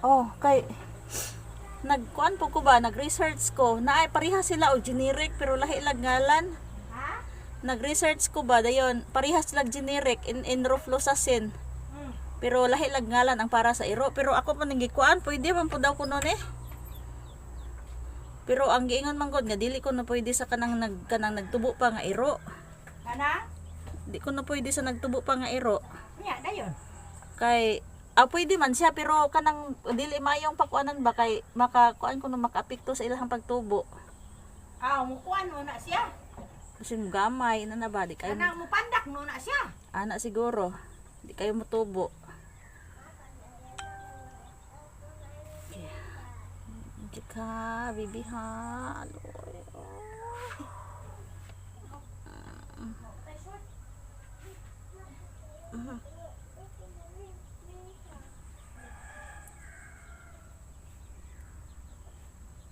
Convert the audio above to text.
Oh, kay nagkuan po ko ba, nag-research ko na ay parehas sila og generic pero lahi lang ngalan. Ha? Nag-research ko ba dayon, parehas lang generic in enrofloxacin. Pero lahi lang ngalan ang para sa iro. Pero ako man nagikuan, pwede man po daw kuno ni. Pero ang giingon man gud nga dili ko na pwede sa kanang nagtubo pa nga iro. Kana? Di ko na pwede sa nagtubo pa nga iro. Nya dayon. Kay pwede man siya pero kanang dili mayong pakuanan ba kay makakuan kuno makaapekto sa ilahang pagtubo. Mukuan mo na siya. Kasi gamay na ba di kayo Kanang mupandak mo na siya. ana siguro. Di kayo motubo. Ka, bibi ha. Aloy.